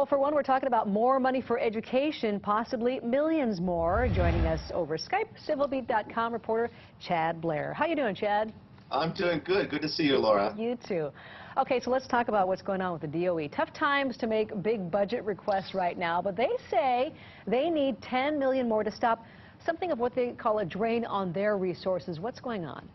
Well, for one, we're talking about more money for education, possibly millions more. Joining us over Skype, civilbeat.com reporter Chad Blair. How you doing, Chad? I'm doing good. Good to see you, Laura. You too. Okay, so let's talk about what's going on with the DOE. Tough times to make big budget requests right now, but they say they need $10 million more to stop something of what they call a drain on their resources. What's going on?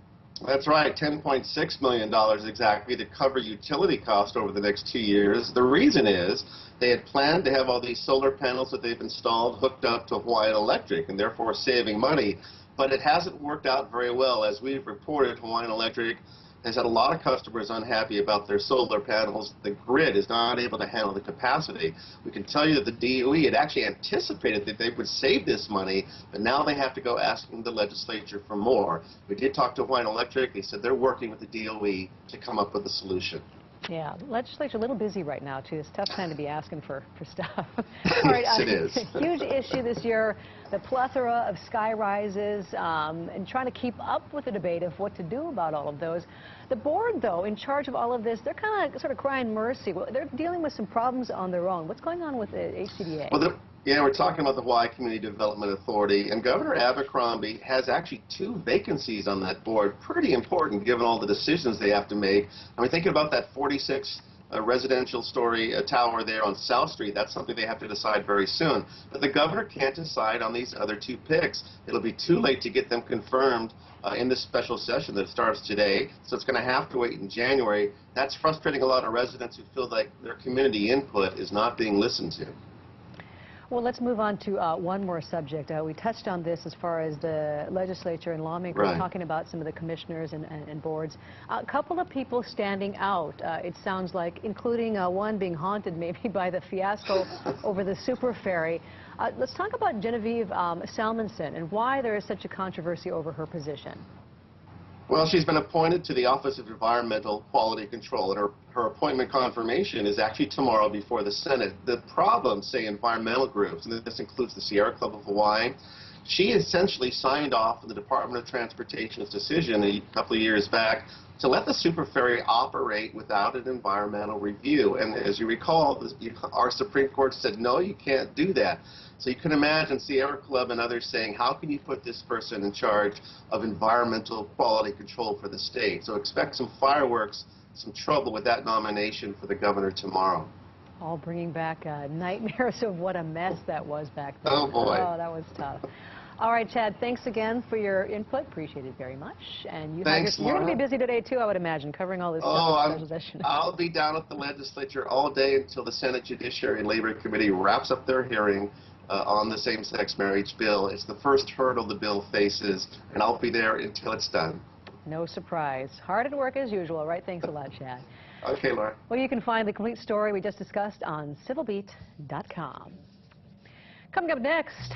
That's right, $10.6 million exactly to cover utility costs over the next 2 years. The reason is they had planned to have all these solar panels that they've installed hooked up to Hawaiian Electric and therefore saving money. But it hasn't worked out very well. As we've reported, Hawaiian Electric has had a lot of customers unhappy about their solar panels. The grid is not able to handle the capacity. We can tell you that the DOE had actually anticipated that they would save this money, but now they have to go asking the legislature for more. We did talk to Hawaiian Electric. They said they're working with the DOE to come up with a solution. Yeah, the legislature's a little busy right now, too. It's a tough time to be asking for stuff. All right, yes, it is. Huge issue this year, the plethora of sky rises and trying to keep up with the debate of what to do about all of those. The board, though, in charge of all of this, they're kind of sort of crying mercy. Well, they're dealing with some problems on their own. What's going on with the HCDA? Well, yeah, we're talking about the Hawaii Community Development Authority, and Governor Abercrombie has actually 2 vacancies on that board. Pretty important given all the decisions they have to make. I mean, thinking about that 46 residential story tower there on South Street, that's something they have to decide very soon. But the governor can't decide on these other 2 picks. It'll be too late to get them confirmed in this special session that starts today, so it's going to have to wait in January. That's frustrating a lot of residents who feel like their community input is not being listened to. Well, let's move on to one more subject. We touched on this as far as the legislature and lawmakers talking about some of the commissioners and boards. A couple of people standing out, it sounds like, including one being haunted maybe by the fiasco over the super ferry. Let's talk about Genevieve Salmonson and why there is such a controversy over her position. Well, she's been appointed to the Office of Environmental Quality Control, and her appointment confirmation is actually tomorrow before the Senate. The problem, say, environmental groups, and this includes the Sierra Club of Hawaii, she essentially signed off on the Department of Transportation's decision a couple of years back to let the super ferry operate without an environmental review. And as you recall, our Supreme Court said, no, you can't do that. So you can imagine Sierra Club and others saying, how can you put this person in charge of environmental quality control for the state? So expect some fireworks, some trouble with that nomination for the governor tomorrow. All bringing back nightmares of what a mess that was back then. Oh, boy. Oh, that was tough. All right, Chad, thanks again for your input. Appreciate it very much. And you're going to be busy today, too, I would imagine, covering all this stuff. I'll be down at the legislature all day until the Senate Judiciary and Labor Committee wraps up their hearing on the same-sex marriage bill. It's the first hurdle the bill faces, and I'll be there until it's done. No surprise. Hard at work as usual, right? Thanks a lot, Chad. Okay, Laura. Well, you can find the complete story we just discussed on civilbeat.com. Coming up next...